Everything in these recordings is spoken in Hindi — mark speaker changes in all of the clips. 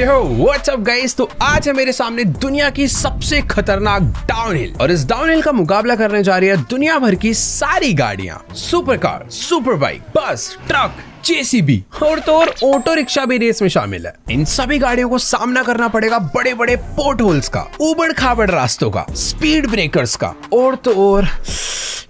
Speaker 1: Yo what's up guys. तो आज है मेरे सामने दुनिया की सबसे खतरनाक डाउनहिल, और इस डाउनहिल का मुकाबला करने जा रही है दुनिया भर की सारी गाड़ियां, सुपर कार, सुपर बाइक, बस, ट्रक, जेसीबी और तो और ऑटो रिक्शा भी रेस में शामिल है। इन सभी गाड़ियों को सामना करना पड़ेगा बड़े बड़े पोर्ट होल्स का, उबड़ खाबड़ रास्तों का, स्पीड ब्रेकर्स का और तो और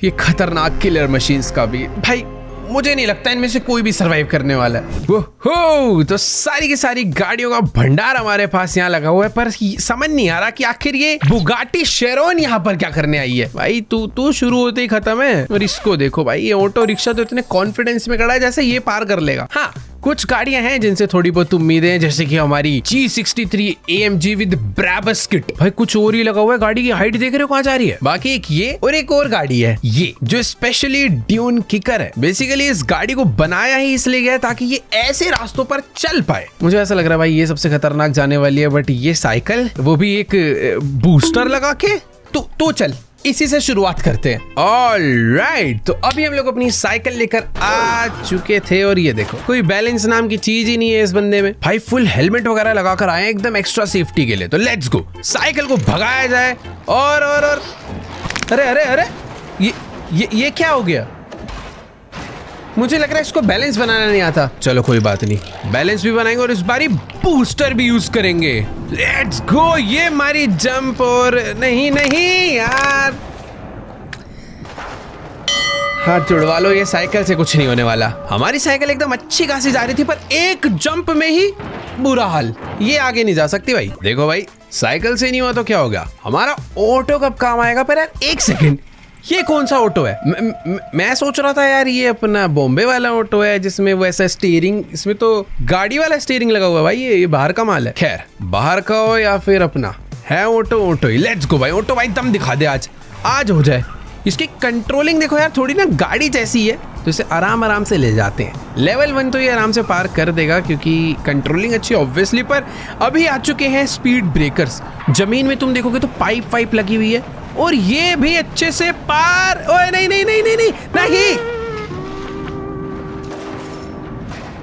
Speaker 1: ये खतरनाक किलर मशीन्स का भी। भाई मुझे नहीं लगता इनमें से कोई भी सरवाइव करने वाला है। हो तो सारी की सारी गाड़ियों का भंडार हमारे पास यहाँ लगा हुआ है, पर समझ नहीं आ रहा कि आखिर ये बुगाटी शेरोन यहाँ पर क्या करने आई है। भाई तू शुरू होते ही खत्म है। और इसको देखो भाई, ये ऑटो रिक्शा तो इतने कॉन्फिडेंस में खड़ा है जैसे ये पार कर लेगा। हाँ, कुछ गाड़ियां हैं जिनसे थोड़ी बहुत उम्मीदें हैं, जैसे कि हमारी G63 AMG with Brabus kit. भाई कुछ और ही लगा हुआ है, गाड़ी की हाइट देख रहे हो कहाँ जा रही है। बाकी एक ये और एक और गाड़ी है ये जो स्पेशली ड्यून किकर है। बेसिकली इस गाड़ी को बनाया ही इसलिए गया ताकि ये ऐसे रास्तों पर चल पाए। मुझे ऐसा लग रहा है भाई ये सबसे खतरनाक जाने वाली है, बट ये साइकिल वो भी एक बूस्टर लगा के। तो चल इसी से शुरुआत करते हैं। ऑलराइट, तो अभी हम लोग अपनी साइकिल लेकर आ चुके थे और ये देखो कोई बैलेंस नाम की चीज ही नहीं है इस बंदे में। भाई फुल हेलमेट वगैरह लगाकर आए हैं एकदम एक्स्ट्रा सेफ्टी के लिए। तो लेट्स गो, साइकिल को भगाया जाए। और अरे अरे अरे ये क्या हो गया? मुझे लग रहा है इसको बैलेंस बनाना नहीं आता। चलो कोई बात नहीं, बैलेंस भी बनाएंगे और इस बारी बूस्टर भी यूज करेंगे। लेट्स गो, ये हमारी जंप। और नहीं यार, हाथ जुड़वा लो, ये साइकिल से कुछ नहीं होने वाला। हमारी साइकिल एकदम अच्छी खासी जा रही थी, पर एक जंप में ही बुरा हाल। ये आगे नहीं जा सकती भाई। देखो भाई, साइकिल से नहीं हुआ तो क्या हो गया, हमारा ऑटो कब काम आएगा? पर यार एक सेकेंड, ये कौन सा ऑटो है? मैं सोच रहा था यार ये अपना बॉम्बे वाला ऑटो है जिसमें वैसा स्टीयरिंग, इसमें तो गाड़ी वाला स्टीयरिंग लगा हुआ है। भाई ये बाहर का माल है। खैर, बाहर का हो या फिर अपना है ऑटो ही। लेट्स गो भाई, ऑटो भाई दम दिखा दे, आज हो जाए। इसकी कंट्रोलिंग देखो यार, थोड़ी ना गाड़ी जैसी है, तो इसे आराम से ले जाते हैं। लेवल 1 तो ये आराम से पार कर देगा क्योंकि कंट्रोलिंग अच्छी ऑब्वियसली। पर अभी आ चुके हैं स्पीड ब्रेकर्स। जमीन में तुम देखोगे तो पाइप लगी हुई है, और ये भी अच्छे से पार। ओए नहीं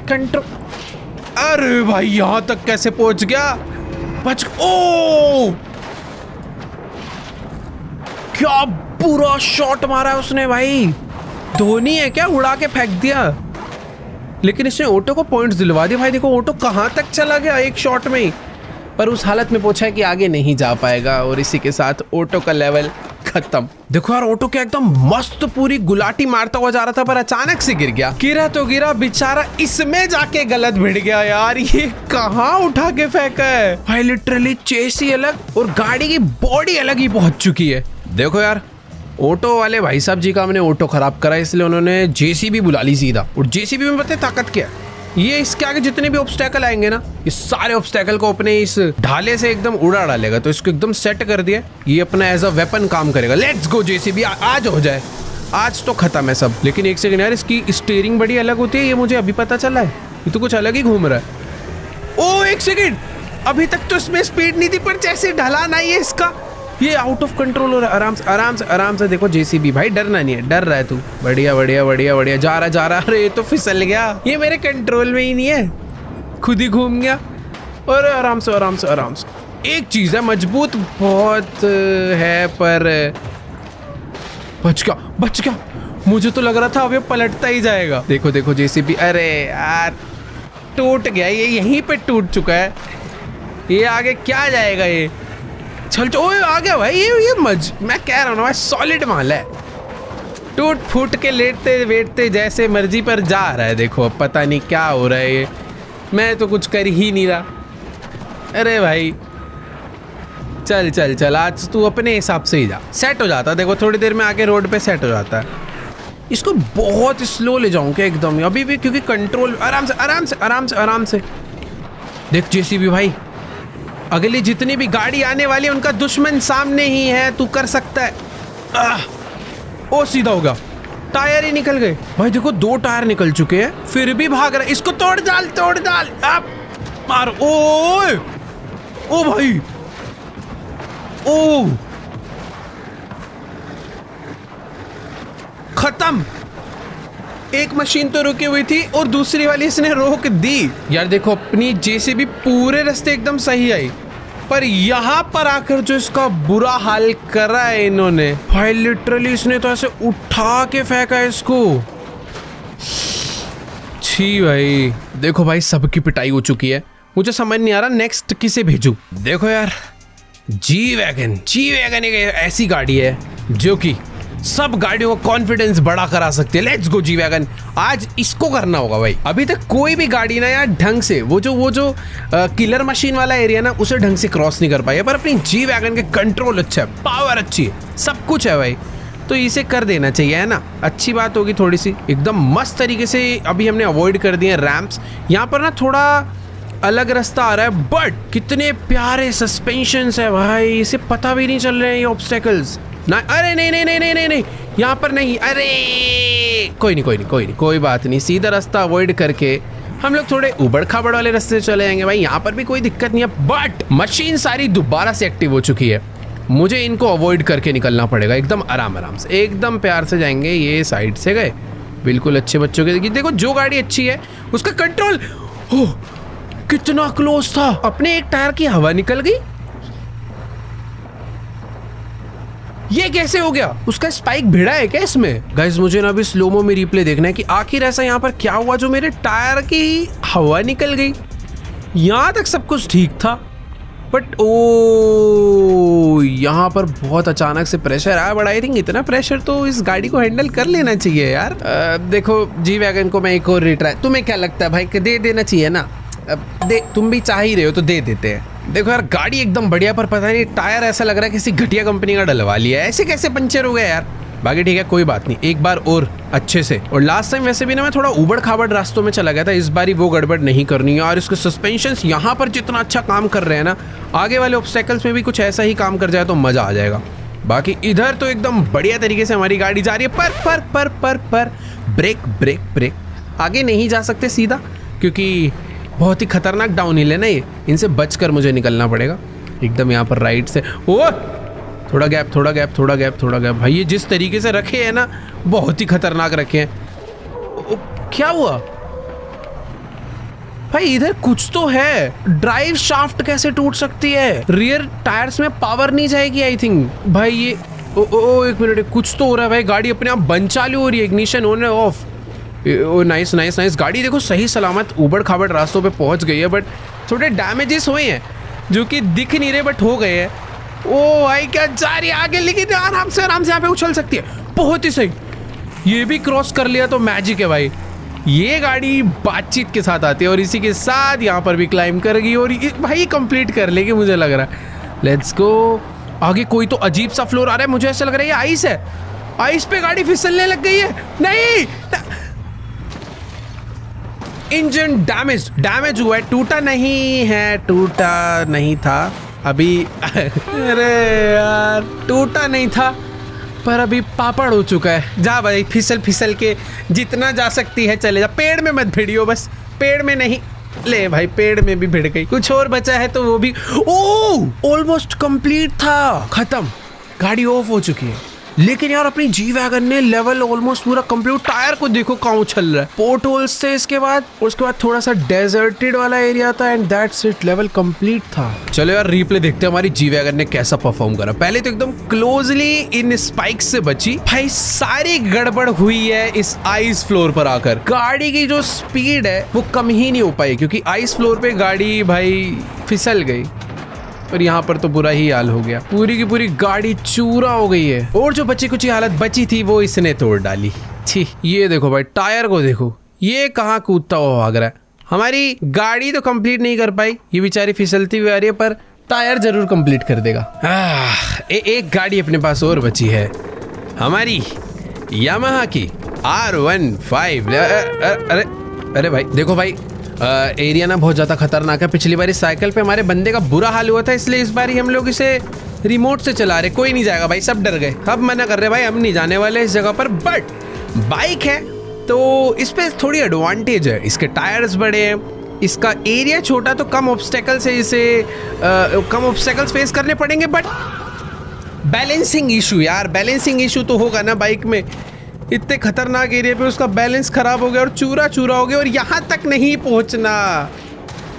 Speaker 1: कंट्रोल। अरे भाई यहां तक कैसे पहुंच गया? ओ क्या बुरा शॉट मारा है उसने भाई। धोनी है क्या, उड़ा के फेंक दिया। लेकिन इसने ऑटो को पॉइंट्स दिलवा दिए। भाई देखो ऑटो कहां तक चला गया एक शॉट में ही, पर उस हालत में पहुंचा है कि आगे नहीं जा पाएगा। और इसी के साथ ऑटो का लेवल खत्म। देखो यार, ऑटो क्या एकदम मस्त पूरी गुलाटी मारता हुआ जा रहा था, पर अचानक से गिर गया। गिरा बेचारा, इसमें जाके गलत भिड़ गया यार। ये कहाँ उठा के फेंका है भाई। लिटरली चेसी अलग और गाड़ी की बॉडी अलग ही पहुंच चुकी है। देखो यार, ऑटो वाले भाई साहब जी का हमने ऑटो खराब करा, इसलिए उन्होंने जेसीबी बुला ली सीधा। और जेसीबी में पता है ताकत क्या है? ये इसके आगे जितने भी ऑब्स्टेकल आएंगे ना, ये सारे ऑब्स्टेकल को अपने इस ढाले से एकदम उड़ा डालेगा। तो इसको एकदम सेट कर दिया, ये अपना एज अ वेपन काम करेगा। लेट्स गो जेसीबी, आज हो जाए। आज तो खत्म है सब। लेकिन एक सेकंड यार, इसकी स्टीयरिंग बड़ी अलग होती है, ये मुझे अभी पता चला है। ये तो कुछ अलग ही घूम रहा है। ओ एक सेकंड, अभी तक तो इसमें स्पीड नहीं थी, पर जैसे ढलान आई है इसका, ये आउट ऑफ कंट्रोल हो रहा है। आराम से देखो जेसीबी भाई, डरना नहीं है। डर रहा है तू? बढ़िया जा रहा। अरे ये तो फिसल गया, ये मेरे कंट्रोल में ही नहीं है, खुद ही घूम गया। और आराम से। एक चीज है, मजबूत बहुत है, पर बच गया। मुझे तो लग रहा था अब ये पलटता ही जाएगा। देखो जेसीबी, अरे यार टूट गया, ये यहीं पे टूट चुका है। ये आगे क्या जाएगा ये? चल आ गया भाई। ये मैं कह रहा हूँ ना भाई, सॉलिड माल है। टूट फूट के लेटते जैसे मर्जी पर जा रहा है। देखो अब पता नहीं क्या हो रहा है, ये मैं तो कुछ कर ही नहीं रहा। अरे भाई चल आज तू अपने हिसाब से ही जा, सेट हो जाता। देखो थोड़ी देर में आके रोड पे सेट हो जाता है। इसको बहुत स्लो ले जाऊं क्या एकदम अभी भी, क्योंकि कंट्रोल। आराम से देख जेसीबी भाई, अगली जितनी भी गाड़ी आने वाली है उनका दुश्मन सामने ही है, तू कर सकता है। ओ सीधा होगा, टायर ही निकल गए भाई। देखो 2 टायर निकल चुके हैं, फिर भी भाग रहा है। इसको तोड़ डाल। अब मारो। ओ भाई, ओ खत्म। एक मशीन तो रुकी हुई थी और दूसरी वाली इसने रोक दी। यार देखो अपनी जेसीबी पूरे रास्ते एकदम सही आई, पर यहाँ पर आकर जो इसका बुरा हाल करा है इन्होंने भाई, लिटरली इसने तो ऐसे उठा के फेंका है इसको। छी भाई, देखो भाई सबकी पिटाई हो चुकी है, मुझे समझ नहीं आ रहा नेक्स्ट किसे भेजूं। देखो यार जी वैगन एक ऐसी गाड़ी है जो कि सब गाड़ियों का कॉन्फिडेंस बड़ा करा सकती है। लेट्स गो जी वैगन, आज इसको करना होगा भाई। अभी तक कोई भी गाड़ी ना यार ढंग से वो जो किलर मशीन वाला एरिया ना उसे ढंग से क्रॉस नहीं कर पाई है, पर अपनी जी वैगन के कंट्रोल अच्छा है, पावर अच्छी है, सब कुछ है भाई, तो इसे कर देना चाहिए है ना। अच्छी बात होगी थोड़ी सी, एकदम मस्त तरीके से अभी हमने अवॉइड कर दिए रैम्प्स। यहाँ पर ना थोड़ा अलग रास्ता आ रहा है, बट कितने प्यारे सस्पेंशंस है भाई, इसे पता भी नहीं चल रहे हैं ये ऑब्स्टेकल्स ना। अरे नहीं, यहाँ पर नहीं, अरे कोई बात नहीं, सीधा रास्ता अवॉइड करके हम लोग थोड़े उबड़ खाबड़ वाले रास्ते चले जाएंगे भाई। यहाँ पर भी कोई दिक्कत नहीं है, बट मशीन सारी दोबारा से एक्टिव हो चुकी है, मुझे इनको अवॉइड करके निकलना पड़ेगा एकदम आराम से, एकदम प्यार से जाएंगे। ये साइड से गए बिल्कुल अच्छे बच्चों के। देखो जो गाड़ी अच्छी है उसका कंट्रोल, ओह कितना क्लोज था, अपने एक टायर की हवा निकल गई। ये कैसे हो गया? उसका स्पाइक भिड़ा है क्या इसमें? गाइस मुझे ना अभी स्लोमो में रिप्ले देखना है कि आखिर ऐसा यहाँ पर क्या हुआ जो मेरे टायर की हवा निकल गई। यहाँ तक सब कुछ ठीक था, बट ओ यहाँ पर बहुत अचानक से प्रेशर आया, बट आई थिंक इतना प्रेशर तो इस गाड़ी को हैंडल कर लेना चाहिए यार। देखो जी वैगन को मैं एक और रिट्राई, तुम्हें क्या लगता है भाई दे देना चाहिए ना? दे, तुम भी चाह ही रहे हो तो दे देते हैं। देखो यार गाड़ी एकदम बढ़िया, पर पता नहीं टायर ऐसा लग रहा है किसी घटिया कंपनी का डलवा लिया है, ऐसे कैसे पंचर हो गया यार। बाकी ठीक है कोई बात नहीं, एक बार और अच्छे से। और लास्ट टाइम वैसे भी ना मैं थोड़ा उबड़ खाबड़ रास्तों में चला गया था, इस बारी वो गड़बड़ नहीं करनी है। और इसके सस्पेंशंस यहाँ पर जितना अच्छा काम कर रहे हैं ना, आगे वाले ऑब्स्टेकल्स में भी कुछ ऐसा ही काम कर जाए तो मजा आ जाएगा। बाकी इधर तो एकदम बढ़िया तरीके से हमारी गाड़ी जा रही है, पर ब्रेक आगे नहीं जा सकते सीधा, क्योंकि बहुत ही खतरनाक डाउन हिल है ना ये, इनसे बचकर मुझे निकलना पड़ेगा एकदम। यहाँ पर राइट से ओ थोड़ा गैप भाई, ये जिस तरीके से रखे हैं ना बहुत ही खतरनाक रखे हैं। क्या हुआ भाई? इधर कुछ तो है, ड्राइव शाफ्ट कैसे टूट सकती है? रियर टायर्स में पावर नहीं जाएगी आई थिंक भाई। ये एक मिनट, कुछ तो हो रहा है भाई, गाड़ी अपने आप बंद चालू हो रही है, इग्निशन ऑन है ऑफ। ओ नाइस, गाड़ी देखो सही सलामत ऊबड़ खाबड़ रास्तों पे पहुंच गई है, बट थोड़े डैमेजेस हुए हैं जो कि दिख नहीं रहे बट हो गए हैं। ओ भाई क्या जा रही है आगे, लेकिन आराम से यहाँ पे उछल सकती है, बहुत ही सही। ये भी क्रॉस कर लिया तो मैजिक है भाई। ये गाड़ी बातचीत के साथ आती है और इसी के साथ यहाँ पर भी क्लाइंब करेगी और भाई कंप्लीट कर लेगी मुझे लग रहा है। Let's go. आगे कोई तो अजीब सा फ्लोर आ रहा है, मुझे ऐसा लग रहा है ये आइस है, आइस पे गाड़ी फिसलने लग गई है। नहीं, इंजन डैमेज हुआ है, टूटा नहीं था अभी। अरे यार टूटा नहीं था पर अभी पापड़ हो चुका है। जा भाई फिसल के जितना जा सकती है चले जा, पेड़ में मत भिड़ियो, बस पेड़ में नहीं। ले भाई पेड़ में भी भिड़ गई, कुछ और बचा है तो वो भी। ओ ऑलमोस्ट कंप्लीट था, खत्म, गाड़ी ऑफ हो चुकी है। लेकिन यार अपनी जी वैगन ने लेवल ऑलमोस्ट पूरा कंप्लीट। टायर को देखो कहाँ उछल रहा है, पोर्ट होल्स थे इसके बाद, उसके बाद थोड़ा सा डेजर्टेड वाला एरिया था and that's it, level complete था। चलो यार रीप्ले देखते हैं हमारी जी वैगन ने कैसा परफॉर्म करा। पहले तो एकदम क्लोजली इन स्पाइक्स से बची भाई, सारी गड़बड़ हुई है इस आइस फ्लोर पर आकर। गाड़ी की जो स्पीड है वो कम ही नहीं हो पाई क्योंकि आइस फ्लोर पे गाड़ी भाई फिसल गई और यहाँ पर तो बुरा ही हाल हो गया, पूरी की पूरी गाड़ी चूरा हो गई है और जो बची कुछ हालत बची थी वो इसने तोड़ डाली। छी, ये देखो भाई टायर को देखो, ये कहाँ कूदता हुआ भाग रहा है। हमारी गाड़ी तो कंप्लीट नहीं कर पाई, ये बेचारी फिसलती हुई आ रही है, पर टायर जरूर कंप्लीट कर देगा। एक गाड़ी अपने पास और बची है, हमारी यामाहा की R15। अरे भाई देखो भाई एरिया ना बहुत ज़्यादा खतरनाक है। पिछली बार इस साइकिल पे हमारे बंदे का बुरा हाल हुआ था, इसलिए इस बार हम लोग इसे रिमोट से चला रहे। कोई नहीं जाएगा भाई, सब डर गए, अब मना कर रहे भाई, हम नहीं जाने वाले इस जगह पर। बट बाइक है तो इस पे थोड़ी एडवांटेज है, इसके टायर्स बड़े हैं, इसका एरिया छोटा तो कम ऑब्स्टेकल्स है, इसे कम ऑब्स्टेकल्स फेस करने पड़ेंगे। बट बैलेंसिंग इशू यार, बैलेंसिंग इशू तो होगा ना बाइक में, इतने खतरनाक एरिया पे उसका बैलेंस खराब हो गया और चूरा चूरा हो गया। और यहाँ तक नहीं पहुँचना,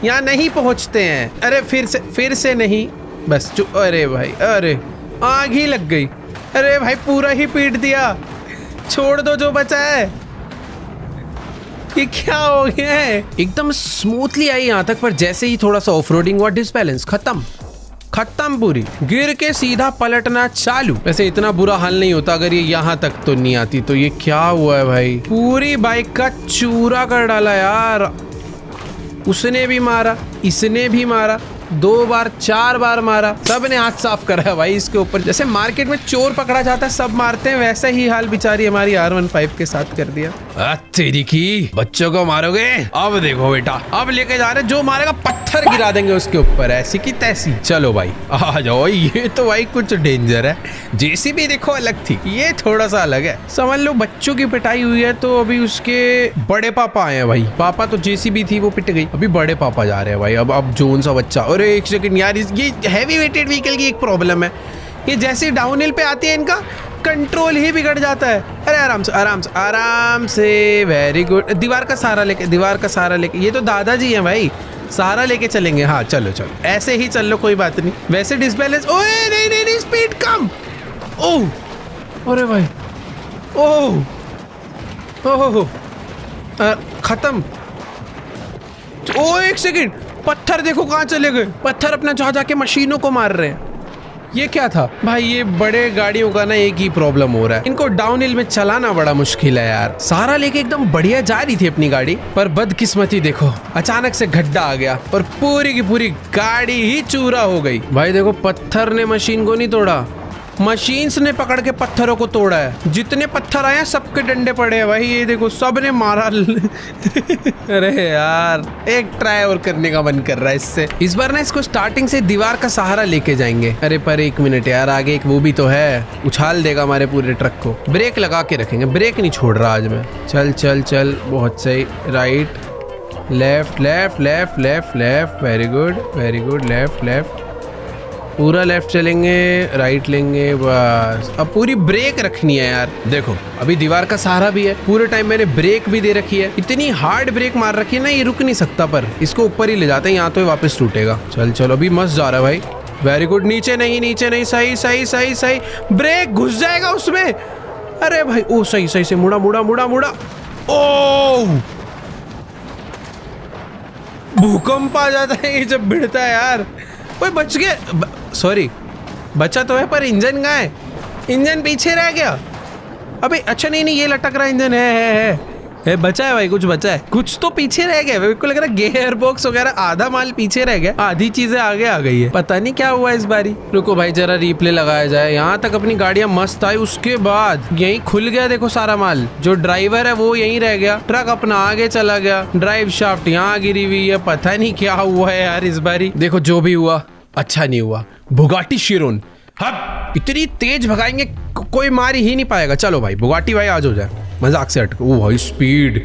Speaker 1: यहाँ नहीं पहुँचते हैं। अरे फिर से नहीं, बस अरे भाई, अरे आग ही लग गई। अरे भाई पूरा ही पीट दिया, छोड़ दो जो बचा है। ये क्या हो गया है? एकदम स्मूथली आई यहाँ तक, पर जैसे ही थोड़ा सा ऑफ रोडिंग हुआ डिसबैलेंस खत्म पूरी, गिर के सीधा पलटना चालू। वैसे इतना बुरा हाल नहीं होता अगर ये यहाँ तक तो नहीं आती। तो ये क्या हुआ है भाई, पूरी बाइक का चूरा कर डाला यार। उसने भी मारा, इसने भी मारा, 2 बार 4 बार मारा, सब ने हाथ साफ करा है भाई इसके ऊपर। जैसे मार्केट में चोर पकड़ा जाता है सब मारते हैं, वैसा ही हाल बेचारी हमारी R15 के साथ कर दिया। तेरी की, बच्चों को मारोगे? अब देखो बेटा, अब लेके जा रहे, जो मारेगा पत्थर गिरा देंगे उसके ऊपर, ऐसी की तैसी। चलो भाई आ जाओ। ये तो भाई कुछ डेंजर है। JCB देखो अलग थी, ये थोड़ा सा अलग है। समझ लो बच्चों की पिटाई हुई है तो अभी उसके बड़े पापा आए हैं भाई। पापा तो JCB थी, वो पिट गई, अभी बड़े पापा जा रहे हैं भाई। अब जोन सा बच्चा। अरे एक सेकंड यार, ये हैवी वेटेड व्हीकल की एक प्रॉब्लम है, ये जैसे डाउन हिल पे आती है इनका कंट्रोल ही बिगड़ जाता है। अरे आराम से, वेरी गुड। दीवार का सहारा लेके, ये तो दादाजी हैं भाई, सहारा लेके चलेंगे। हाँ चलो ऐसे ही चल लो, कोई बात नहीं। वैसे डिसबैलेंस, ओए नहीं स्पीड कम। ओह अरे भाई, ओह खत्म। ओ एक सेकंड, पत्थर देखो कहाँ चले गए। पत्थर अपना जाके मशीनों को मार रहे हैं। ये क्या था भाई? ये बड़े गाड़ियों का ना एक ही प्रॉब्लम हो रहा है, इनको डाउन हिल में चलाना बड़ा मुश्किल है यार। सहारा लेके एकदम बढ़िया जा रही थी अपनी गाड़ी, पर बदकिस्मती देखो, अचानक से गड्ढा आ गया और पूरी की पूरी गाड़ी ही चूरा हो गई। भाई देखो, पत्थर ने मशीन को नहीं तोड़ा, मशीन्स ने पकड़ के पत्थरों को तोड़ा है। जितने पत्थर आए हैं सबके डंडे पड़े हैं भाई, ये देखो सब ने मारा। अरे यार, एक ट्राई और करने का मन कर रहा है इससे। इस बार ना इसको स्टार्टिंग से दीवार का सहारा लेके जाएंगे। अरे पर एक मिनट यार, आगे एक वो भी तो है, उछाल देगा हमारे पूरे ट्रक को। ब्रेक लगा के रखेंगे, ब्रेक नहीं छोड़ रहा आज मैं। चल, बहुत सही। Right left, very good, left, पूरा लेफ्ट चलेंगे, राइट लेंगे, बस। अब पूरी ब्रेक रखनी है यार। देखो अभी दीवार का सहारा भी है, पूरे टाइम मैंने ब्रेक भी दे रखी है। इतनी हार्ड ब्रेक मार रखी है ना, ये रुक नहीं सकता, पर इसको ऊपर ही ले जाते हैं, यहाँ तो ये वापस टूटेगा। चल अभी मस्त जा रहा है भाई, वेरी गुड। नीचे नहीं, सही। ब्रेक घुस जाएगा उसमें। अरे भाई, ओ सही से मुड़ा। ओ भूकंप आ जाता है ये जब भिड़ता है यार। ओए बच गए, सॉरी बचा तो है, पर इंजन कहाँ है? इंजन पीछे रह गया। अबे अच्छा नहीं, ये लटक रहा इंजन है, बचा है भाई, कुछ बचा है, कुछ तो पीछे रह गया। मेरे को लग रहा है गियर बॉक्स वगैरह आधा माल पीछे रह गया, आधी चीजें आगे आ गई है। पता नहीं क्या हुआ इस बारी। रुको भाई जरा रिप्ले लगाया जाए। यहाँ तक अपनी गाड़ियां मस्त आई, उसके बाद यहीं खुल गया देखो सारा माल। जो ड्राइवर है वो यहीं रह गया, ट्रक अपना आगे चला गया, ड्राइव शाफ्ट यहाँ गिरी हुई है। पता नहीं क्या हुआ है यार इस बारी। देखो जो भी हुआ अच्छा नहीं हुआ। बुगाटी शिरोन अब इतनी तेज भगाएंगे कोई मार ही नहीं पाएगा। चलो भाई बुगाटी भाई आज हो जाए, मजाक से हटके। ओ भाई स्पीड,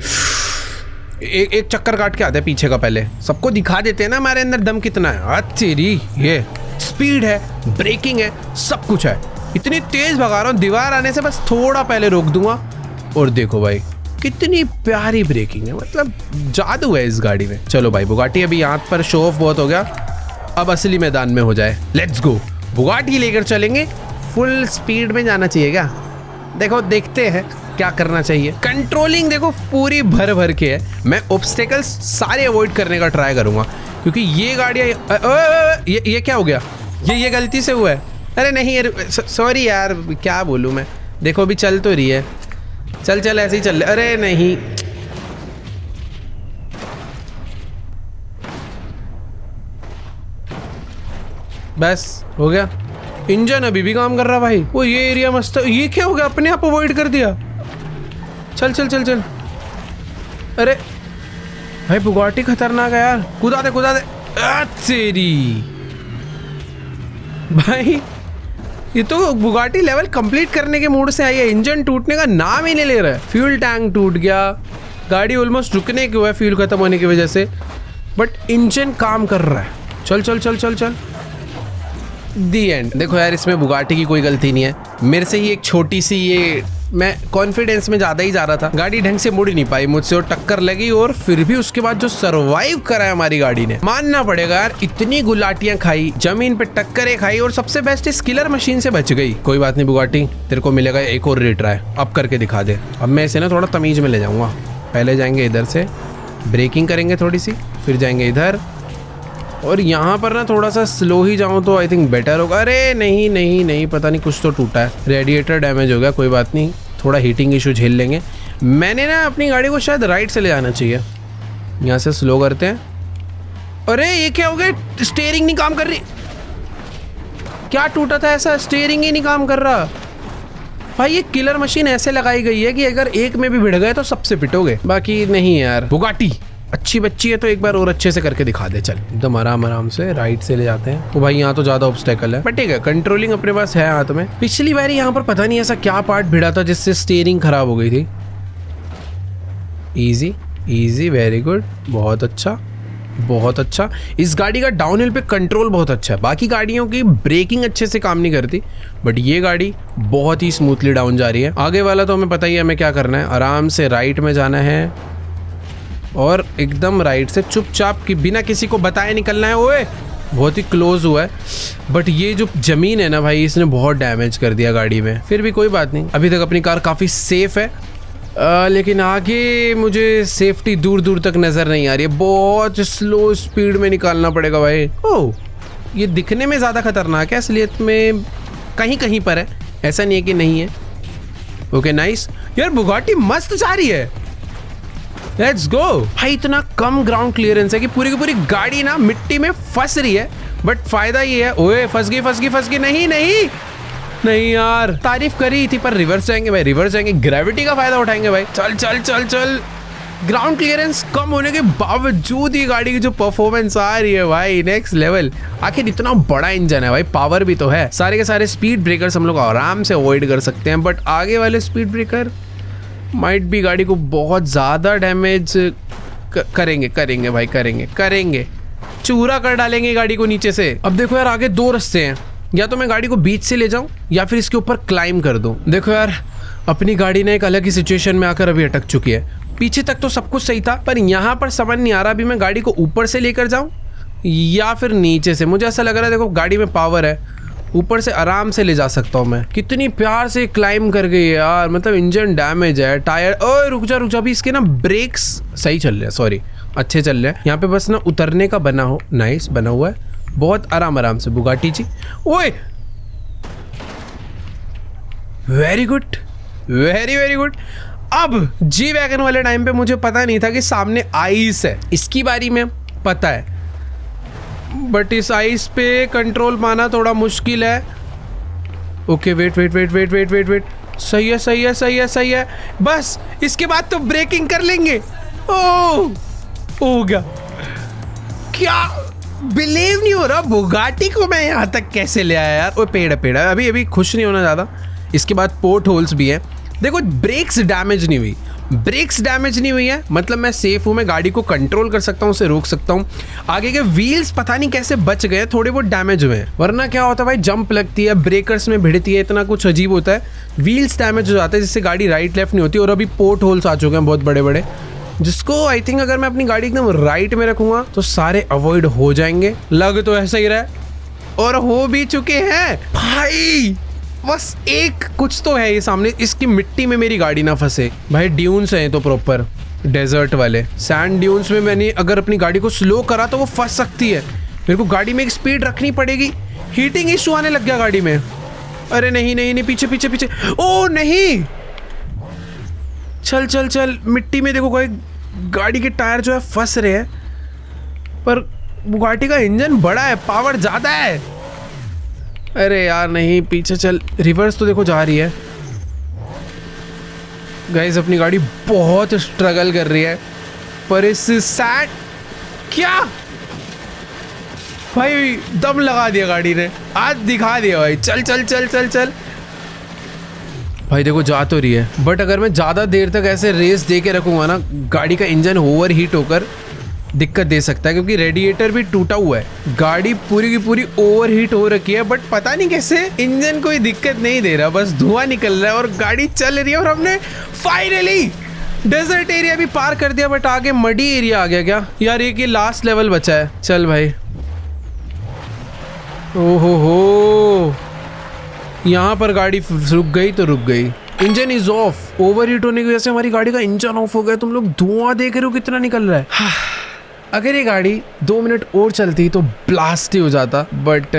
Speaker 1: एक चक्कर काट के आते हैं पीछे का, पहले सबको दिखा देते हैं ना हमारे अंदर दम कितना है। तेरी ये स्पीड है, ब्रेकिंग है, सब कुछ है। इतनी तेज भगा रहा हूँ, दीवार आने से बस थोड़ा पहले रोक दूंगा। और देखो भाई कितनी प्यारी ब्रेकिंग है, मतलब जादू है इस गाड़ी में। चलो भाई बुगाटी अभी यहाँ पर शो ऑफ बहुत हो गया, अब असली मैदान में हो जाए। लेट्स गो, बुगाटी लेकर चलेंगे। फुल स्पीड में जाना चाहिए क्या? देखो देखते हैं क्या करना चाहिए। कंट्रोलिंग देखो पूरी भर के है। मैं ऑब्स्टेकल्स सारे अवॉइड करने का ट्राई करूंगा, क्योंकि ये गाड़ियाँ ये क्या हो गया? ये गलती से हुआ है। अरे नहीं सॉरी यार, क्या बोलूँ मैं। देखो अभी चल तो रही है, चल ऐसे ही चल। अरे नहीं, बस हो गया। इंजन अभी भी काम कर रहा भाई। वो ये एरिया मस्त है। ये क्या हो गया, अपने आप अवॉइड कर दिया। चल। अरे भाई बुगाटी खतरनाक है यार, कूदा दे। तेरी भाई, ये तो बुगाटी लेवल कंप्लीट करने के मूड से आई है, इंजन टूटने का नाम ही नहीं ले रहा है। फ्यूल टैंक टूट गया, गाड़ी ऑलमोस्ट रुकने की हुआ है फ्यूल खत्म होने की वजह से, बट इंजन काम कर रहा है। चल दी एंड। देखो यार इसमें बुगाटी की कोई गलती नहीं है, मेरे से ही एक छोटी सी ये मैं कॉन्फिडेंस में ज्यादा ही जा रहा था, गाड़ी ढंग से मुड़ नहीं पाई मुझसे और टक्कर लगी। और फिर भी उसके बाद जो सरवाइव करा है हमारी गाड़ी ने, मानना पड़ेगा यार। इतनी गुलाटियां खाई, जमीन पे टक्करें खाई और सबसे बेस्ट इस किलर मशीन से बच गई। कोई बात नहीं बुगाटी, तेरे को मिलेगा एक और रिट्राई, अब करके दिखा दे। अब मैं इसे ना थोड़ा तमीज में ले जाऊंगा। पहले जाएंगे इधर से, ब्रेकिंग करेंगे थोड़ी सी, फिर जाएंगे इधर, और यहाँ पर ना थोड़ा सा स्लो ही जाऊँ तो आई थिंक बेटर होगा। अरे नहीं नहीं नहीं, पता नहीं कुछ तो टूटा है, रेडिएटर डैमेज हो गया। कोई बात नहीं, थोड़ा हीटिंग इशू झेल लेंगे। मैंने ना अपनी गाड़ी को शायद राइट से ले जाना चाहिए। यहाँ से स्लो करते हैं। अरे ये क्या हो गया, स्टीयरिंग नहीं काम कर रही। क्या टूटा था ऐसा, स्टीयरिंग ही नहीं काम कर रहा। भाई ये किलर मशीन ऐसे लगाई गई है कि अगर एक में भी भिड़ गए तो सबसे पिटोगे, बाकी नहीं यार। बुगाटी अच्छी बच्ची है तो एक बार और अच्छे से करके दिखा दे। चल एकदम आराम आराम से राइट से ले जाते हैं। तो भाई यहाँ तो ज्यादा ऑब्स्टेकल है, बट ठीक है, कंट्रोलिंग अपने पास है हाथ में। पिछली बार यहाँ पर पता नहीं ऐसा क्या पार्ट भिड़ा था जिससे स्टीयरिंग खराब हो गई थी। इजी इजी, वेरी गुड, बहुत अच्छा बहुत अच्छा। इस गाड़ी का डाउनहिल पे कंट्रोल बहुत अच्छा है। बाकी गाड़ियों की ब्रेकिंग अच्छे से काम नहीं करती, बट ये गाड़ी बहुत ही स्मूथली डाउन जा रही है। आगे वाला तो हमें पता ही है हमें क्या करना है। आराम से राइट में जाना है और एकदम राइट से चुपचाप की बिना किसी को बताए निकलना है। ओए बहुत ही क्लोज हुआ है, बट ये जो जमीन है ना भाई, इसने बहुत डैमेज कर दिया गाड़ी में। फिर भी कोई बात नहीं, अभी तक अपनी कार काफ़ी सेफ है। लेकिन आगे मुझे सेफ्टी दूर दूर तक नज़र नहीं आ रही है। बहुत स्लो स्पीड में निकालना पड़ेगा भाई। ओह ये दिखने में ज़्यादा खतरनाक है, असलियत में कहीं कहीं पर है, ऐसा नहीं है कि नहीं है। ओके नाइस यार, बुगाटी मस्त जा रही है। लेट्स गो भाई। इतना कम ग्राउंड क्लियरेंस है कि पूरी की पूरी गाड़ी ना मिट्टी में फंस रही है, बट फायदा ये है। ओए फंस गई फंस गई फंस गई। नहीं नहीं नहीं यार, तारीफ करी थी पर रिवर्स जाएंगे भाई, रिवर्स जाएंगे, ग्रेविटी का फायदा उठाएंगे भाई। चल चल चल चल। ग्राउंड क्लियरेंस कम होने के बावजूद ही गाड़ी की जो परफॉर्मेंस आ रही है भाई, नेक्स्ट लेवल। आखिर इतना बड़ा इंजन है भाई, पावर भी तो है। सारे के सारे स्पीड ब्रेकर्स हम लोग आराम से अवॉइड कर सकते हैं, बट आगे वाले स्पीड ब्रेकर माइट भी गाड़ी को बहुत ज़्यादा डैमेज करेंगे करेंगे भाई, करेंगे करेंगे, चूरा कर डालेंगे गाड़ी को नीचे से। अब देखो यार, आगे दो रास्ते हैं, या तो मैं गाड़ी को बीच से ले जाऊं या फिर इसके ऊपर क्लाइम कर दूं। देखो यार, अपनी गाड़ी ने एक अलग ही सिचुएशन में आकर अभी अटक चुकी है। पीछे तक तो सब कुछ सही था, पर यहाँ पर समझ नहीं आ रहा अभी मैं गाड़ी को ऊपर से लेकर जाऊं या फिर नीचे से। मुझे ऐसा लग रहा है, देखो गाड़ी में पावर है, ऊपर से आराम से ले जा सकता हूँ मैं। कितनी प्यार से क्लाइम कर गई है यार। मतलब इंजन डैमेज है, टायर। ओए रुक जा अभी इसके ना ब्रेक्स सही चल रहे हैं, सॉरी अच्छे चल रहे हैं। यहाँ पे बस ना उतरने का बना हो, नाइस बना हुआ है, बहुत आराम आराम से। बुगाटी जी ओए, very good very very good. अब जी वैगन वाले टाइम पे मुझे पता नहीं था कि सामने आइस है, इसकी बारी में पता है, बट इस आइस पे कंट्रोल पाना थोड़ा मुश्किल है। Okay wait wait wait wait wait wait wait, सही है सही है सही है सही है। बस इसके बाद तो ब्रेकिंग कर लेंगे। ओह हो गया। क्या बिलीव नहीं हो रहा, बुगाटी को मैं यहाँ तक कैसे ले आया यार। वो पेड़ पेड़ है, अभी अभी खुश नहीं होना ज़्यादा। इसके बाद पोर्ट होल्स भी हैं। देखो ब्रेक्स डैमेज नहीं हुई, ब्रेक्स डैमेज नहीं हुई है, मतलब मैं सेफ हूँ। मैं गाड़ी को कंट्रोल कर सकता हूँ, उसे रोक सकता हूँ। आगे के व्हील्स पता नहीं कैसे बच गए, थोड़े बहुत डैमेज हुए हैं, वरना क्या होता है भाई, जंप लगती है, ब्रेकर्स में भिड़ती है, इतना कुछ अजीब होता है, व्हील्स डैमेज हो जाते हैं, जिससे गाड़ी राइट लेफ्ट नहीं होती। और अभी पोर्ट होल्स आ चुके हैं बहुत बड़े बड़े, जिसको आई थिंक अगर मैं अपनी गाड़ी एकदम राइट में रखूंगा तो सारे अवॉइड हो जाएंगे। लग तो ऐसा ही रहा है और हो भी चुके हैं भाई। बस एक कुछ तो है ये सामने, इसकी मिट्टी में मेरी गाड़ी ना फंसे भाई। ड्यून्स हैं तो प्रॉपर डेजर्ट वाले सैंड ड्यून्स में मैंने अगर अपनी गाड़ी को स्लो करा तो वो फंस सकती है। मेरे को गाड़ी में एक स्पीड रखनी पड़ेगी। हीटिंग इशू आने लग गया गाड़ी में। अरे नहीं नहीं नहीं, पीछे पीछे पीछे। ओ नहीं, चल चल चल। मिट्टी में देखो कोई गाड़ी के टायर जो है फंस रहे हैं, पर बुगाटी का इंजन बड़ा है, पावर ज़्यादा है। अरे यार नहीं, पीछे चल। रिवर्स तो देखो जा रही है। गाइस अपनी गाड़ी बहुत स्ट्रगल कर रही है, पर इस सैड क्या भाई, दम लगा दिया गाड़ी ने, आज दिखा दिया भाई। चल चल चल चल चल भाई। देखो जा तो रही है, बट अगर मैं ज़्यादा देर तक ऐसे रेस दे के रखूँगा ना, गाड़ी का इंजन ओवर हीट होकर दिक्कत दे सकता है, क्योंकि रेडिएटर भी टूटा हुआ है। गाड़ी पूरी की पूरी ओवरहीट हो रखी है, बट पता नहीं कैसे इंजन कोई दिक्कत नहीं दे रहा, बस धुआं निकल रहा है और गाड़ी चल रही है। और हमने फाइनली डेजर्ट एरिया भी पार कर दिया, बट आगे मडी एरिया आ गया क्या यार। ये लास्ट लेवल बचा है। चल भाई, ओहो हो, यहाँ पर गाड़ी रुक गई तो रुक गई। Engine is of. ओवरहीट होने की वजह से हमारी गाड़ी का इंजन ऑफ हो गया। तुम लोग धुआं देख रहे हो कितना निकल रहा है। अगर ये गाड़ी 2 मिनट और चलती तो ब्लास्ट ही हो जाता, बट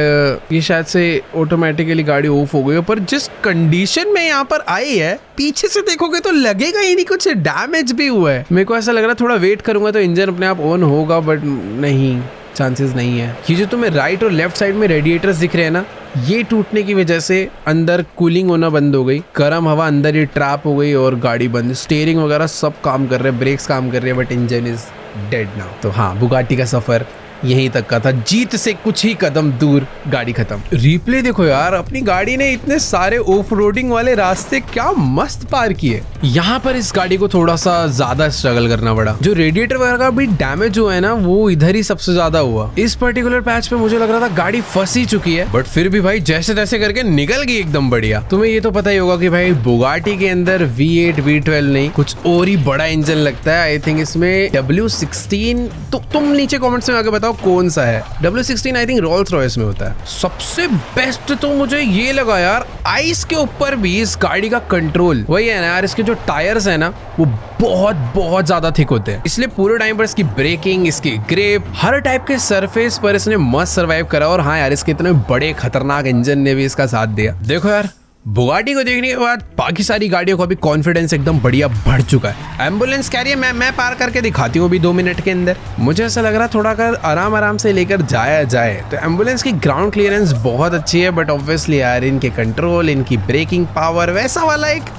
Speaker 1: ये शायद से ऑटोमेटिकली गाड़ी ऑफ हो गई। पर जिस कंडीशन में यहाँ पर आई है, पीछे से देखोगे तो लगेगा ही नहीं कुछ डैमेज भी हुआ है। मेरे को ऐसा लग रहा है थोड़ा वेट करूंगा तो इंजन अपने आप ऑन होगा, बट नहीं, चांसेस नहीं है। ये जो तुम्हें राइट और लेफ्ट साइड में रेडिएटर्स दिख रहे हैं ना, ये टूटने की वजह से अंदर कूलिंग होना बंद हो गई, गर्म हवा अंदर ही ट्रैप हो गई और गाड़ी बंद। स्टीयरिंग वगैरह सब काम कर रहे हैं, ब्रेक्स काम कर रहे हैं, but engine is dead now. तो हाँ, बुगाटी का सफर यहीं तक का था, जीत से कुछ ही कदम दूर, गाड़ी खत्म। रिप्ले देखो यार, अपनी गाड़ी ने इतने सारे ऑफ रोडिंग वाले रास्ते क्या मस्त पार किए। यहाँ पर इस गाड़ी को थोड़ा सा ज्यादा स्ट्रगल करना पड़ा। जो रेडिएटर वगैरह का भी डैमेज हुआ है ना, वो इधर ही सबसे ज्यादा हुआ। इस पर्टिकुलर पैच पे मुझे लग रहा था गाड़ी फंस ही चुकी है, बट फिर भी भाई जैसे तैसे करके निकल गई एकदम बढ़िया। तुम्हें ये तो पता ही होगा कि भाई बुगाटी के अंदर V8 V12 नहीं, कुछ और ही बड़ा इंजन लगता है। आई थिंक इसमें W16, तो तुम नीचे कॉमेंट्स में आके बताओ कौन सा है। W16 I think Rolls Royce में होता है। सबसे बेस्ट तो मुझे ये लगा यार, आइस के ऊपर भी इस गाड़ी का कंट्रोल। वही है ना यार, इसके जो टायर्स है ना, वो बहुत बहुत ज्यादा थिक होते हैं, इसलिए पूरे टाइम पर इसकी ब्रेकिंग, इसकी ग्रिप, हर टाइप के सरफेस पर इसने मस्त सर्वाइव करा। और हाँ यार, इसके इतने बड़े खतरनाक इंजन ने भी इसका साथ दिया। देखो यार, बुगाटी को देखने के बाद बाकी सारी गाड़ियों का भी कॉन्फिडेंस एकदम बढ़िया बढ़ चुका है। एम्बुलेंस कैरियर मैं पार करके दिखाती हूँ अभी 2 मिनट के अंदर। मुझे ऐसा लग रहा थोड़ा अगर आराम आराम से लेकर जाया जाए तो एम्बुलेंस की ग्राउंड क्लियरेंस बहुत अच्छी है, बट ऑब्वियसली यार इनके कंट्रोल, इनकी ब्रेकिंग पावर, वैसा वाला एक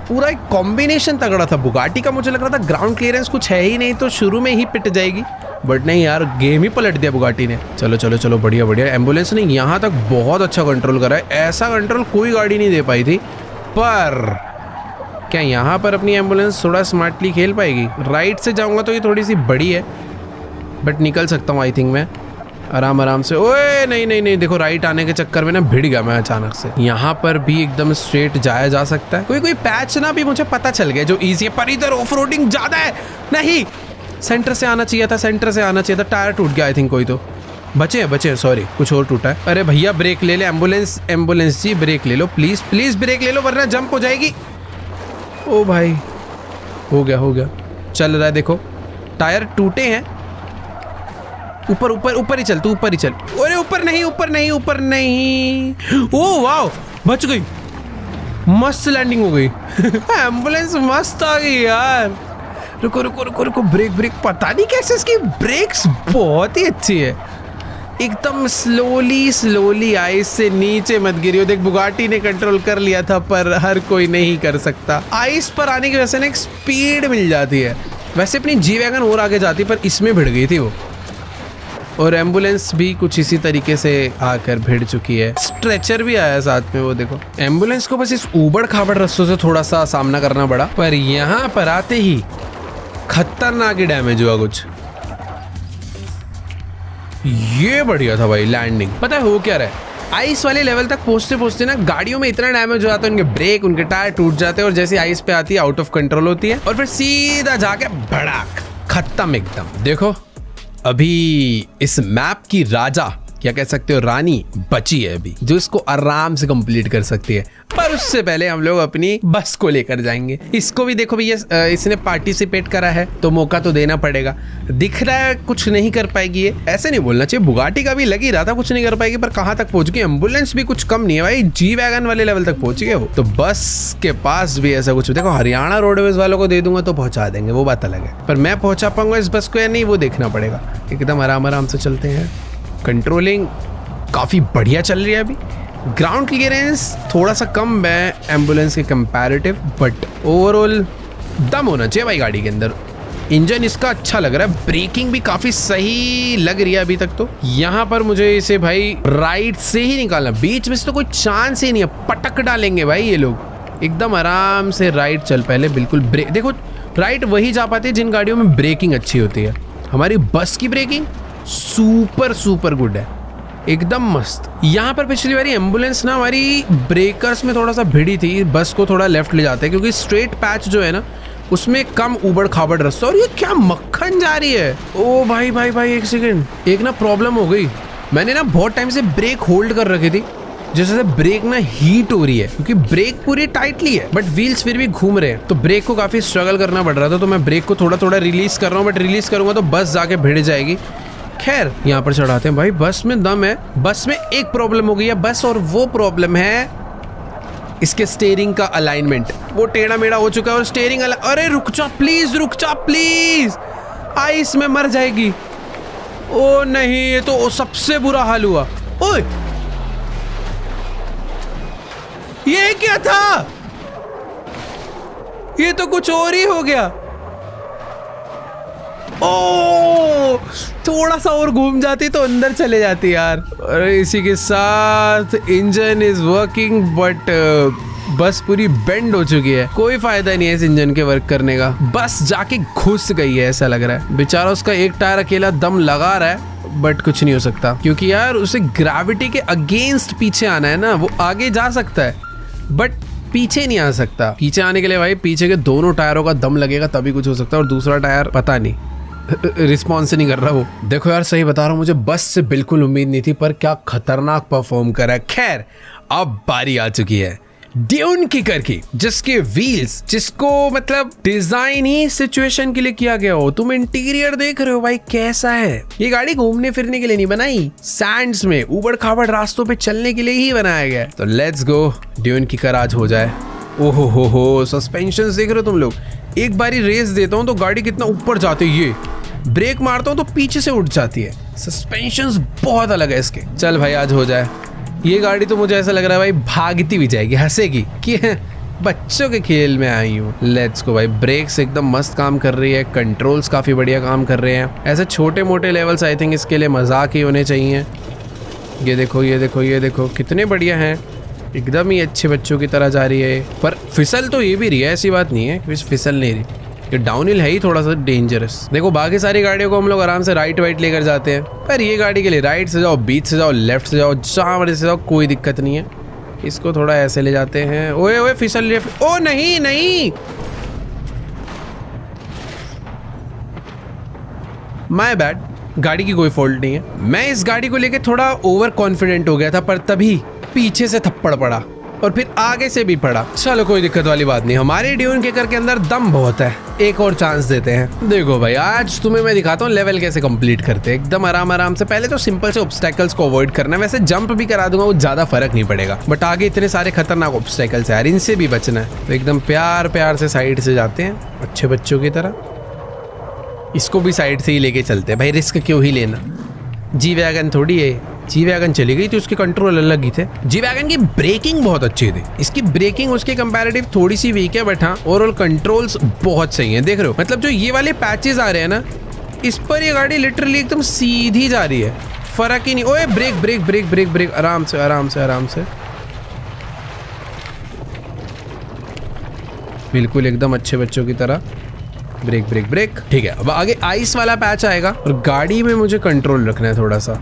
Speaker 1: पूरा एक कॉम्बिनेशन तगड़ा था। बुगाटी का मुझे लग रहा था ग्राउंड क्लियरेंस कुछ है ही नहीं, तो शुरू में ही पिट जाएगी, बट नहीं यार, गेम ही पलट दिया बुगाटी ने। चलो चलो चलो, बढ़िया बढ़िया। एम्बुलेंस ने यहाँ तक बहुत अच्छा कंट्रोल करा है, ऐसा कंट्रोल कोई गाड़ी नहीं दे पाई थी। पर क्या यहाँ पर अपनी एम्बुलेंस थोड़ा स्मार्टली खेल पाएगी? राइट से जाऊँगा तो ये थोड़ी सी बड़ी है, बट निकल सकता हूँ आई थिंक मैं आराम आराम से। ओए नहीं नहीं नहीं, देखो राइट आने के चक्कर में ना भिड़ गया मैं अचानक से। यहाँ पर भी एकदम स्ट्रेट जाया जा सकता है। कोई पैच ना भी मुझे पता चल गया जो इजी है, पर इधर ऑफ रोडिंग ज्यादा है। नहीं, सेंटर से आना चाहिए था, सेंटर से आना चाहिए था। टायर टूट गया आई थिंक, कोई तो बचे, सॉरी कुछ और टूटा है। अरे भैया ब्रेक ले ले, एम्बुलेंस जी ब्रेक ले लो प्लीज प्लीज, ब्रेक ले लो वरना जंप हो जाएगी। ओ भाई, हो गया, चल रहा है। देखो टायर टूटे हैं। ऊपर ही चल, तू ऊपर ही चल। अरे ऊपर नहीं। ओ वाओ, बच गई, मस्त लैंडिंग हो गई। एम्बुलेंस मस्त आ गई यार। रुको, ब्रेक, पता नहीं कैसे इसकी ब्रेक्स बहुत ही अच्छी है। एकदम स्लोली आइस से नीचे मत गिरियो। देख, बुगाटी ने कंट्रोल कर लिया था, पर हर कोई नहीं कर सकता। आइस पर आने की वजह से ना एक स्पीड मिल जाती है। वैसे अपनी जी वैगन और आगे जाती, पर इसमें भिड़ गई थी वो। और एम्बुलेंस भी कुछ इसी तरीके से आकर भिड़ चुकी है। स्ट्रेचर भी आया साथ में, वो देखो। एम्बुलेंस को बस इस ऊबड़ खाबड़ रास्तों से थोड़ा सा सामना करना पड़ा, पर यहाँ पर आते ही खतरनाक ही डैमेज हुआ कुछ। ये बढ़िया था भाई लैंडिंग। पता है हो क्या रहा है, आइस वाले लेवल तक पहुंचते ना गाड़ियों में इतना डैमेज हो जाता है, उनके ब्रेक, उनके टायर टूट जाते हैं, और जैसे आइस पे आती है आउट ऑफ कंट्रोल होती है, और फिर सीधा जाके भड़ाक खत्म एकदम। देखो अभी इस मैप की राजा या कह सकते हो रानी बची है अभी, जो इसको आराम से कंप्लीट कर सकती है। पर उससे पहले हम लोग अपनी बस को लेकर जाएंगे। इसको भी देखो भैया, इसने पार्टिसिपेट करा है तो मौका तो देना पड़ेगा। दिख रहा है कुछ नहीं कर पाएगी ये, ऐसे नहीं बोलना चाहिए। बुगाटी का भी लग ही रहा था कुछ नहीं कर पाएगी, पर कहाँ तक पहुंच गई। एम्बुलेंस भी कुछ कम नहीं है भाई, जी वैगन वाले लेवल तक पहुंच गए वो। तो बस के पास भी ऐसा कुछ, देखो हरियाणा रोडवेज वालों को दे दूंगा तो पहुंचा देंगे, वो बात अलग है। पर मैं पहुंचा पाऊंगा इस बस को या नहीं, वो देखना पड़ेगा। एकदम आराम से चलते हैं। कंट्रोलिंग काफ़ी बढ़िया चल रही है अभी। ग्राउंड क्लियरेंस थोड़ा सा कम है एम्बुलेंस के कंपैरेटिव, बट ओवरऑल दम होना चाहिए भाई गाड़ी के अंदर। इंजन इसका अच्छा लग रहा है, ब्रेकिंग भी काफ़ी सही लग रही है अभी तक। तो यहाँ पर मुझे इसे भाई राइट से ही निकालना, बीच में से तो कोई चांस ही नहीं है, पटक डालेंगे भाई ये लोग। एकदम आराम से राइट चल, पहले बिल्कुल ब्रेक। देखो राइट वही जा पाते हैं जिन गाड़ियों में ब्रेकिंग अच्छी होती है। हमारी बस की ब्रेकिंग सुपर सुपर गुड है, एकदम मस्त। यहाँ पर पिछली बारी एम्बुलेंस ना हमारी ब्रेकर्स में थोड़ा सा भिड़ी थी, बस को थोड़ा लेफ्ट ले जाते हैं क्योंकि स्ट्रेट पैच जो है ना उसमें कम उबड़ खाबड़ रास्ता। और ये क्या मक्खन जा रही है। ओ भाई भाई भाई एक सेकेंड, एक ना प्रॉब्लम हो गई। मैंने ना बहुत टाइम से ब्रेक होल्ड कर रखी थी, जैसे से ब्रेक ना हीट हो रही है क्योंकि ब्रेक पूरी टाइटली है बट व्हील्स फिर भी घूम रहे हैं, तो ब्रेक को काफी स्ट्रगल करना पड़ रहा था। तो मैं ब्रेक को थोड़ा थोड़ा रिलीज कर रहा हूँ, बट रिलीज करूंगा तो बस जाके भिड़ जाएगी। खैर यहाँ पर चढ़ाते हैं भाई, बस में दम है। बस में एक प्रॉब्लम हो गई है बस, और वो प्रॉब्लम है इसके स्टीयरिंग का अलाइनमेंट। वो टेढ़ा मेढ़ा हो चुका है और स्टीयरिंग अरे रुक जा प्लीज, रुक जा प्लीज, आइस में मर जाएगी। ओ नहीं, ये तो सबसे बुरा हाल हुआ। ओए ये क्या था, ये तो कुछ और ही हो गया। ओ थोड़ा सा और घूम जाती तो अंदर चले जाती यार। अरे इसी के साथ इंजन इज वर्किंग बट बस पूरी बेंड हो चुकी है। कोई फायदा नहीं है इस इंजन के वर्क करने का, बस जाके घुस गई है ऐसा लग रहा है। बेचारा उसका एक टायर अकेला दम लगा रहा है बट कुछ नहीं हो सकता क्योंकि यार उसे ग्रेविटी के अगेंस्ट पीछे आना है ना। वो आगे जा सकता है बट पीछे नहीं आ सकता। पीछे आने के लिए भाई पीछे के दोनों टायरों का दम लगेगा तभी कुछ हो सकता है, और दूसरा टायर पता नहीं रिस्पॉन्स नहीं कर रहा वो। देखो यार सही बता रहा हूँ, मुझे बस से बिल्कुल उम्मीद नहीं थी पर क्या खतरनाक परफॉर्म करा है। खैर अब बारी आ चुकी है ड्यून किकर की, जिसके व्हील्स, जिसको मतलब डिजाइन ही सिचुएशन के लिए किया गया हो। तुम इंटीरियर देख रहे हो भाई कैसा है। ये गाड़ी घूमने फिरने के लिए नहीं बनाई, सैंड्स में ऊबड़ खाबड़ रास्तों पे चलने के लिए ही बनाया गया। तो लेट्स गो, ड्यून किकर आज हो जाए। ओहो हो, सस्पेंशन देख रहे हो तुम लोग। एक बारी रेस देता हूँ तो गाड़ी कितना ऊपर जाती है, ये ब्रेक मारता हूँ तो पीछे से उठ जाती है। सस्पेंशन बहुत अलग है इसके। चल भाई आज हो जाए। ये गाड़ी तो मुझे ऐसा लग रहा है भाई भागती भी जाएगी, हंसेगी कि बच्चों के खेल में आई हूँ। लेट्स गो भाई। ब्रेक्स एकदम मस्त काम कर रही है, कंट्रोल्स काफ़ी बढ़िया काम कर रहे हैं। ऐसे छोटे मोटे लेवल्स आई थिंक इसके लिए मजाक ही होने चाहिए। ये देखो ये देखो ये देखो कितने बढ़िया हैं, एकदम ही अच्छे बच्चों की तरह जा रही है। पर फिसल तो ये भी रही है, ऐसी बात नहीं है कि फिसल नहीं रही। ये डाउनहिल है ही थोड़ा सा डेंजरस। देखो बाकी सारी गाड़ियों को हम लोग आराम से राइट वाइट लेकर जाते हैं, पर ये गाड़ी के लिए राइट से जाओ, बीच से जाओ, लेफ्ट से जाओ, जहाँ मर्जी से जाओ, कोई दिक्कत नहीं है। इसको थोड़ा ऐसे ले जाते हैं। ओए ओए फिसल रही है। ओ नहीं नहीं, माय बैड, गाड़ी की कोई फॉल्ट नहीं है। मैं इस गाड़ी को लेके थोड़ा ओवर कॉन्फिडेंट हो गया था, पर तभी पीछे से थप्पड़ पड़ा और फिर आगे से भी पड़ा। चलो कोई दिक्कत वाली बात नहीं, हमारे ड्यून किकर के अंदर दम बहुत है, एक और चांस देते हैं। देखो भाई आज तुम्हें मैं दिखाता हूँ लेवल कैसे कंप्लीट करते हैं, एकदम आराम आराम से। पहले तो सिंपल से ऑब्स्टेकल्स को अवॉइड करना है, वैसे जंप भी करा दूंगा वो ज्यादा फर्क नहीं पड़ेगा, बट आगे इतने सारे खतरनाक ऑब्स्टेकल्स है यार, इनसे भी बचना है। तो एकदम प्यार प्यार से साइड से जाते हैं अच्छे बच्चों की तरह। इसको भी साइड से ही लेके चलते हैं भाई, रिस्क क्यों ही लेना। जी वैगन थोड़ी है, जी वैगन चली गई तो उसके कंट्रोल अलग ही थे। जी वैगन की ब्रेकिंग बहुत अच्छी थी, इसकी ब्रेकिंग उसके कंपैरेटिव थोड़ी सी वीक है, बट हाँ ओवरऑल कंट्रोल्स बहुत सही हैं। देख रहे हो मतलब जो ये वाले पैचेस आ रहे हैं ना, इस पर ये गाड़ी लिटरली एकदम सीधी जा रही है, फर्क ही नहीं। ओए break break break break break, आराम से आराम से आराम से, बिल्कुल एकदम अच्छे बच्चों की तरह। ब्रेक ब्रेक ब्रेक, ठीक है। अब आगे आइस वाला पैच आएगा और गाड़ी में मुझे कंट्रोल रखना है थोड़ा सा।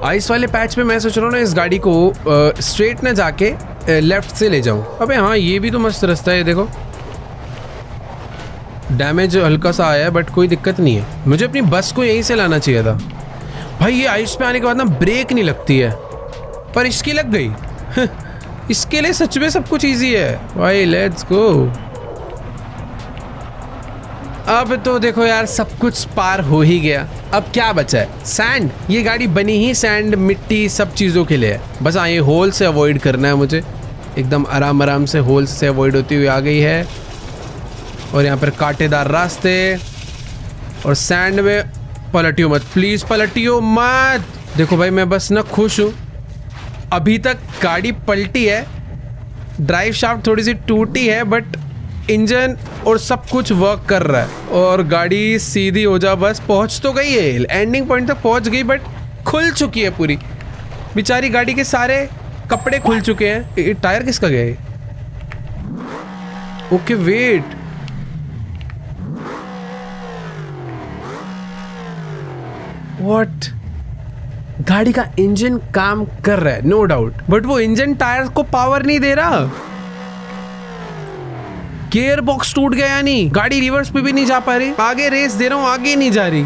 Speaker 1: आइस वाले पैच पे मैं सोच रहा हूँ ना इस गाड़ी को स्ट्रेट ना जाके लेफ्ट से ले जाऊं। अबे हाँ ये भी तो मस्त रास्ता है, देखो डैमेज हल्का सा आया है बट कोई दिक्कत नहीं है। मुझे अपनी बस को यहीं से लाना चाहिए था भाई। ये आइस पे आने के बाद ना ब्रेक नहीं लगती है, पर इसकी लग गई। इसके लिए सच में सब कुछ ईजी है भाई। Let's go. अब तो देखो यार सब कुछ पार हो ही गया, अब क्या बचा है? सैंड। ये गाड़ी बनी ही सैंड मिट्टी सब चीज़ों के लिए है। बस हाँ ये होल से अवॉइड करना है मुझे, एकदम आराम आराम से होल से अवॉइड होती हुई आ गई है। और यहाँ पर कांटेदार रास्ते और सैंड में पलटियो मत प्लीज़, पलटियो मत। देखो भाई मैं बस ना खुश हूँ, अभी तक गाड़ी पलटी है, ड्राइव शाफ्ट थोड़ी सी टूटी है बट इंजन और सब कुछ वर्क कर रहा है और गाड़ी सीधी हो जा। बस पहुंच तो गई है, एंडिंग पॉइंट तक पहुंच गई बट खुल चुकी है पूरी। बेचारी गाड़ी के सारे कपड़े खुल चुके हैं। ये टायर किसका गया है? Okay wait, what? गाड़ी का इंजन काम कर रहा है नो डाउट, बट वो इंजन टायर को पावर नहीं दे रहा। गियर बॉक्स टूट गया, नहीं गाड़ी रिवर्स पे भी नहीं जा पा रही। आगे रेस दे रहा हूँ, आगे नहीं जा रही।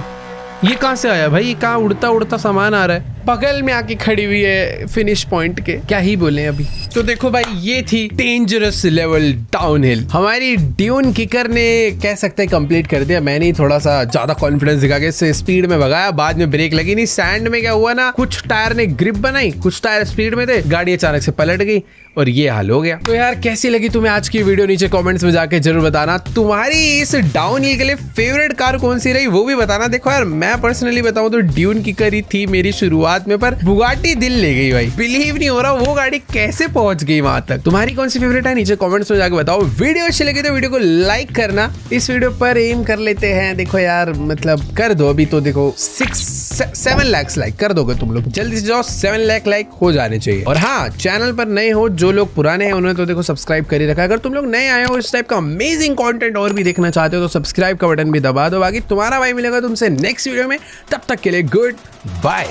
Speaker 1: ये कहाँ से आया भाई? कहाँ उड़ता उड़ता सामान आ रहा है? बगल में आके खड़ी हुई है फिनिश पॉइंट के, क्या ही बोले अभी। तो देखो भाई, ये थी डेंजरस लेवल डाउनहिल। हमारी ड्यून किकर ने कह सकते हैं कंप्लीट कर दिया। मैंने ही थोड़ा सा ज्यादा कॉन्फिडेंस दिखा के इससे स्पीड में भगाया, बाद में ब्रेक लगी नहीं। सैंड में क्या हुआ ना, कुछ टायर ने ग्रिप बनाई, कुछ टायर स्पीड में थे, गाड़ी अचानक से पलट गई और ये हाल हो गया। तो यार कैसी लगी तुम्हें आज की वीडियो? नीचे कमेंट्स में जाके जरूर बताना। तुम्हारी इस डाउनहिल के लिए फेवरेट कार कौन सी रही वो भी बताना। देखो यार, मैं पर्सनली बताऊं तो ड्यून किकर ही थी मेरी शुरुआत में, पर बुगाटी दिल ले गई भाई। बिलीव नहीं हो रहा वो गाड़ी कैसे पहुंच गई वहां तक। तुम्हारी कौन सी फेवरेट है नीचे कमेंट्स में जाके बताओ। वीडियो अच्छी लगी तो वीडियो को लाइक करना। इस वीडियो पर एम कर लेते हैं, देखो यार मतलब कर दो अभी तो, देखो 7 लाख लाइक कर दोगे तुम लोग, जल्दी से जाओ। 7 लाख लाइक हो जाने चाहिए। और हाँ, चैनल पर नए हो, जो लोग पुराने हैं उन्होंने तो देखो सब्सक्राइब कर ही रखा है। अगर तुम लोग नए आए हो, इस टाइप का अमेजिंग कंटेंट और भी देखना चाहते हो तो सब्सक्राइब का बटन भी दबा दो। बाकी तुम्हारा भाई मिलेगा तुमसे नेक्स्ट वीडियो में, तब तक के लिए गुड बाय।